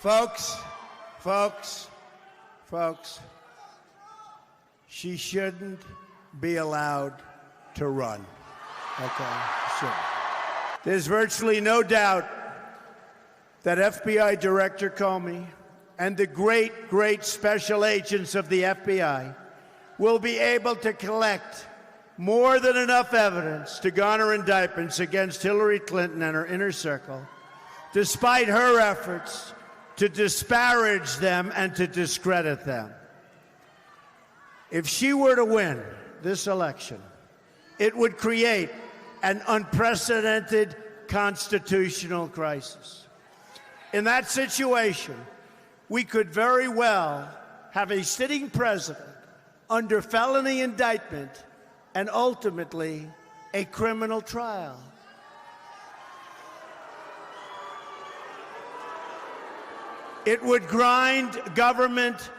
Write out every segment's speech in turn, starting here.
Folks, she shouldn't be allowed to run. Okay, sure. There's virtually no doubt that FBI Director Comey and the great special agents of the FBI will be able to collect more than enough evidence to garner indictments against Hilary Clinton and her inner circle, despite her efforts to disparage them and to discredit them. If she were to win this election, it would create an unprecedented constitutional crisis. In that situation, we could very well have a sitting president under felony indictment and ultimately a criminal trial. It would grind government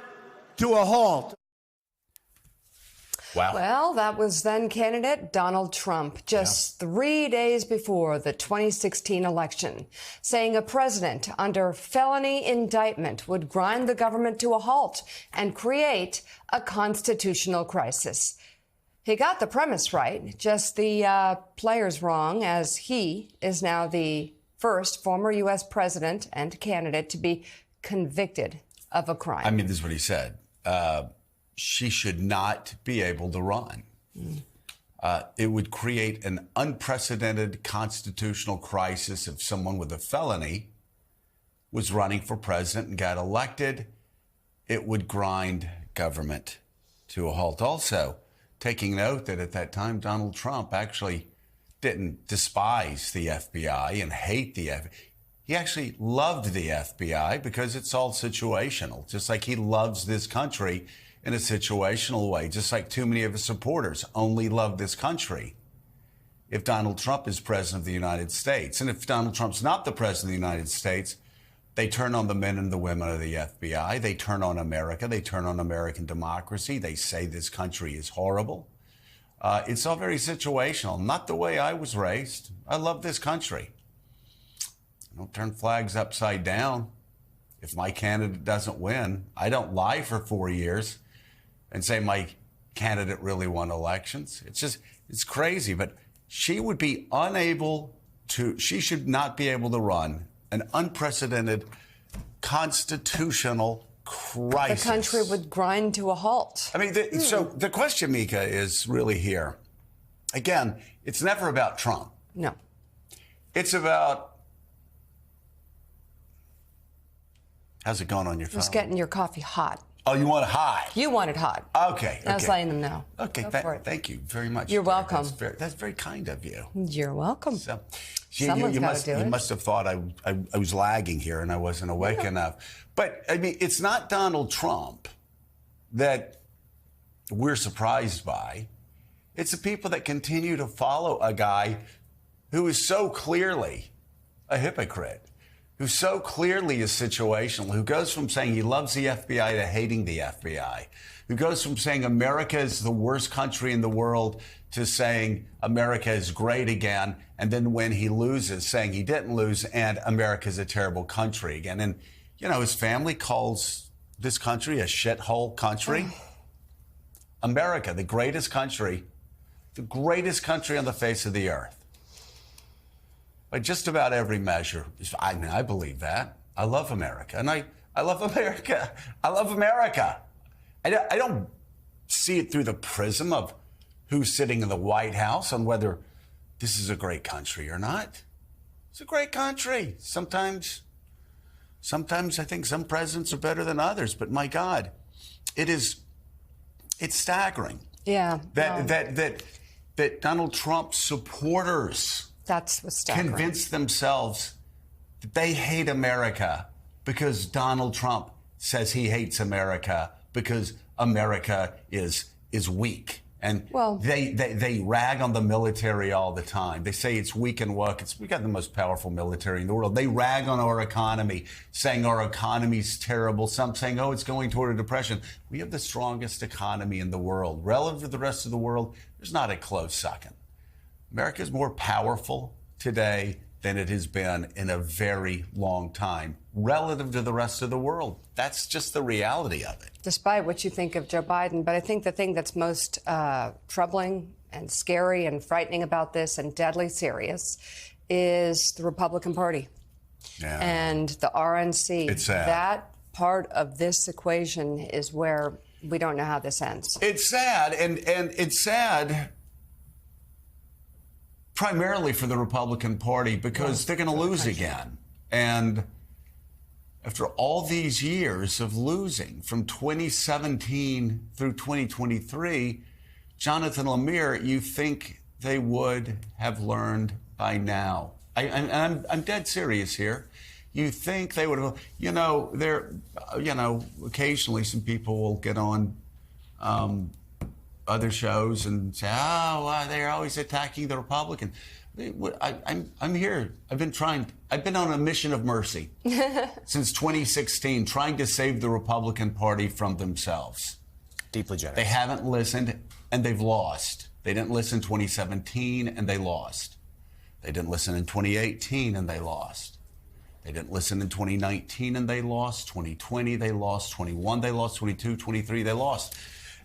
to a halt. Wow. Well, that was then candidate Donald Trump just 3 days before the 2016 election, saying a president under felony indictment would grind the government to a halt and create a constitutional crisis. He got the premise right, just the players wrong, as he is now the first former U.S. president and candidate to be convicted of a crime. I mean, this is what he said. She should not be able to run. It would create an unprecedented constitutional crisis if someone with a felony was running for president and got elected. It would grind government to a halt. Also, taking note that at that time, Donald Trump actually didn't despise the FBI and hate the FBI. He actually loved the FBI because it's all situational, just like he loves this country in a situational way, just like too many of his supporters only love this country if Donald Trump is president of the United States. And if Donald Trump's not the president of the United States, they turn on the men and the women of the FBI. They turn on America. They turn on American democracy. They say this country is horrible. It's all very situational, not the way I was raised. I love this country. I don't turn flags upside down. If my candidate doesn't win, I don't lie for 4 years and say my candidate really won elections. It's crazy, but she would be she should not be able to run an unprecedented constitutional crisis. The country would grind to a halt. I mean, so the question, Mika, is really here. Again, it's never about Trump. No. It's about... How's it going on your phone? Just getting your coffee hot. Oh, you want it hot? You want it hot. Okay. I was letting them know. Okay, thank you very much. You're welcome. That's very kind of you. You're welcome. So, Someone's got to do it. You must have thought I was lagging here and I wasn't awake enough. But, I mean, it's not Donald Trump that we're surprised by. It's the people that continue to follow a guy who is so clearly a hypocrite, who so clearly is situational, who goes from saying he loves the FBI to hating the FBI, who goes from saying America is the worst country in the world to saying America is great again, and then when he loses, saying he didn't lose and America is a terrible country again. And, you know, his family calls this country a shithole country. America, the greatest country on the face of the earth. By just about every measure. I mean, I believe that. I love America. And I love America. I love America. I don't see it through the prism of who's sitting in the White House on whether this is a great country or not. It's a great country. Sometimes I think some presidents are better than others. But my God, it's staggering. Yeah. That Donald Trump's supporters... That's what's staggering. Convince themselves that they hate America because Donald Trump says he hates America because America is weak. And they rag on the military all the time. They say it's weak and woke. We got the most powerful military in the world. They rag on our economy, saying our economy's terrible. Some saying, oh, it's going toward a depression. We have the strongest economy in the world. Relative to the rest of the world, there's not a close second. America is more powerful today than it has been in a very long time relative to the rest of the world. That's just the reality of it. Despite what you think of Joe Biden, but I think the thing that's most troubling and scary and frightening about this and deadly serious is the Republican Party and the RNC. It's sad. That part of this equation is where we don't know how this ends. It's sad, and it's sad primarily for the Republican Party because they're going to lose again. And after all these years of losing from 2017 through 2023, Jonathan Lemire, you think they would have learned by now. I'm dead serious here. You think they would have, occasionally some people will get on other shows and say, they're always attacking the Republican. I'm here. I've been on a mission of mercy since 2016, trying to save the Republican Party from themselves. Deeply generous. They haven't listened, and they've lost. They didn't listen in 2017, and they lost. They didn't listen in 2018, and they lost. They didn't listen in 2019, and they lost. 2020, they lost. 21, they lost. 22, 23, they lost.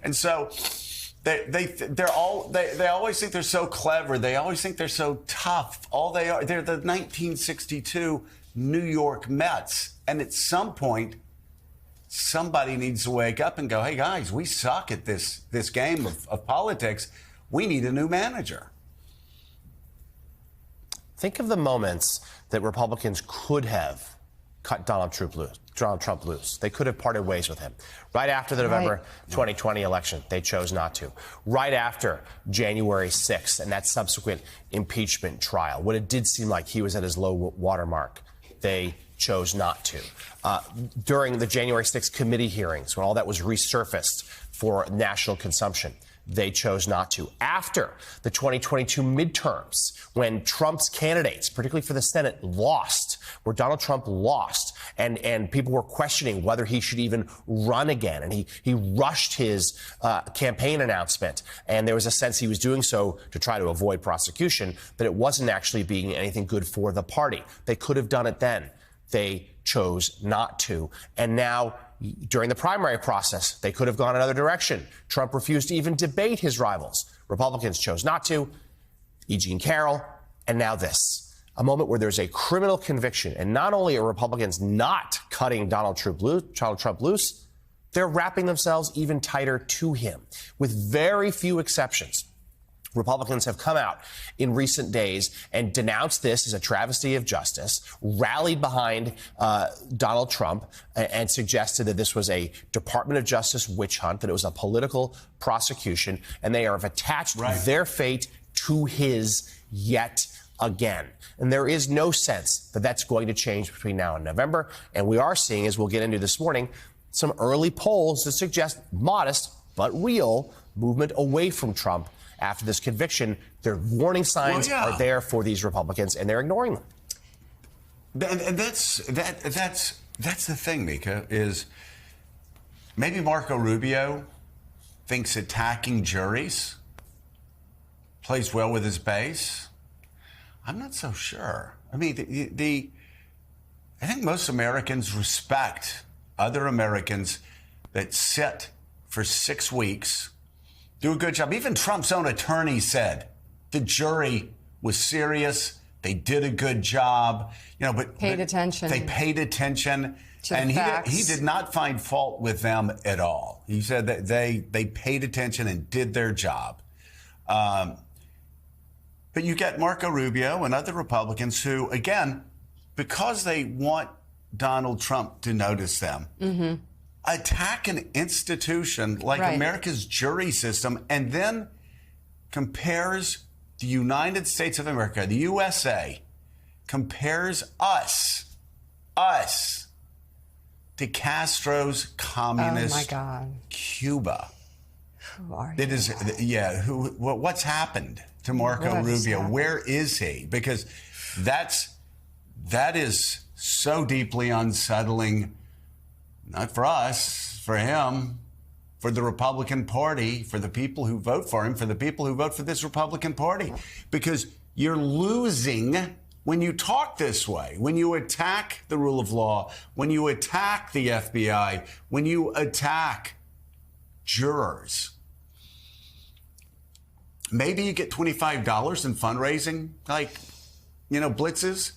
And so they always think they're so clever. They always think they're so tough. They're the 1962 New York Mets. And at some point, somebody needs to wake up and go, hey, guys, we suck at this game of politics. We need a new manager. Think of the moments that Republicans could have cut Donald Trump loose. They could have parted ways with him. Right after the November 2020 election, they chose not to. Right after January 6th and that subsequent impeachment trial, when it did seem like he was at his low water mark, they chose not to. During the January 6th committee hearings, when all that was resurfaced for national consumption, they chose not to. After the 2022 midterms, when Trump's candidates, particularly for the Senate, lost, where Donald Trump lost, and people were questioning whether he should even run again. And he rushed his campaign announcement, and there was a sense he was doing so to try to avoid prosecution, but it wasn't actually being anything good for the party. They could have done it then. They chose not to. And now, during the primary process, they could have gone another direction. Trump refused to even debate his rivals. Republicans chose not to. E. Jean Carroll, and now this. A moment where there's a criminal conviction, and not only are Republicans not cutting Donald Trump loose, they're wrapping themselves even tighter to him, with very few exceptions. Republicans have come out in recent days and denounced this as a travesty of justice, rallied behind Donald Trump, and suggested that this was a Department of Justice witch hunt, that it was a political prosecution, and they have attached their fate to his yet again. And there is no sense that that's going to change between now and November. And we are seeing, as we'll get into this morning, some early polls that suggest modest but real movement away from Trump after this conviction. Their warning signs are there for these Republicans, and they're ignoring them. And that's the thing, Mika, is maybe Marco Rubio thinks attacking juries plays well with his base. I'm not so sure. I mean, I think most Americans respect other Americans that sit for 6 weeks, do a good job. Even Trump's own attorney said the jury was serious. They did a good job, but paid attention. They paid attention, and he did not find fault with them at all. He said that they paid attention and did their job. But you get Marco Rubio and other Republicans who, again, because they want Donald Trump to notice them, attack an institution like America's jury system, and then compares the United States of America, the USA, compares us to Castro's communist Cuba. Who are you? It is, what's happened to Marco Rubio? Where is he? Because that is so deeply unsettling, not for us, for him, for the Republican Party, for the people who vote for him, for the people who vote for this Republican Party. Because you're losing when you talk this way, when you attack the rule of law, when you attack the FBI, when you attack jurors, maybe you get $25 in fundraising, like, blitzes,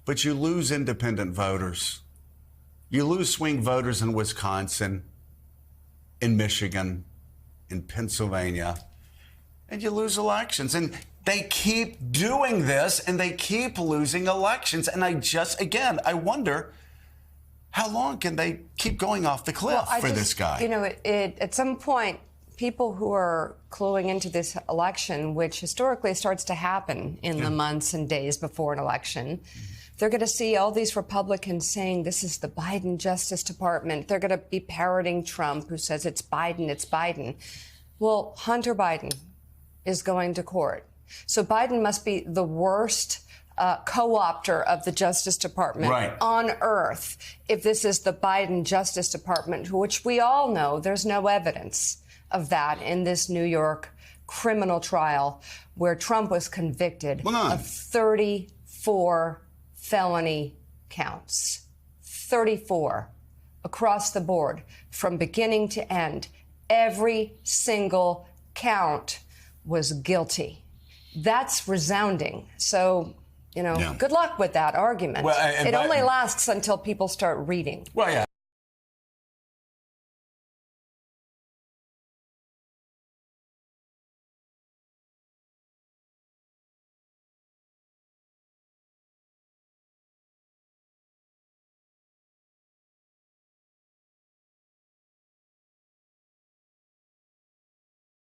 but you lose independent voters. You lose swing voters in Wisconsin, in Michigan, in Pennsylvania, and you lose elections. And they keep doing this, and they keep losing elections. And I wonder, how long can they keep going off the cliff this guy? At some point, people who are cluing into this election, which historically starts to happen in the months and days before an election, they're going to see all these Republicans saying this is the Biden Justice Department. They're going to be parroting Trump, who says it's Biden, it's Biden. Well, Hunter Biden is going to court. So Biden must be the worst co-opter of the Justice Department on earth if this is the Biden Justice Department, which we all know there's no evidence of that in this New York criminal trial where Trump was convicted of 34 felony counts. 34 across the board from beginning to end. Every single count was guilty. That's resounding. So, good luck with that argument. It only lasts until people start reading. Well, yeah.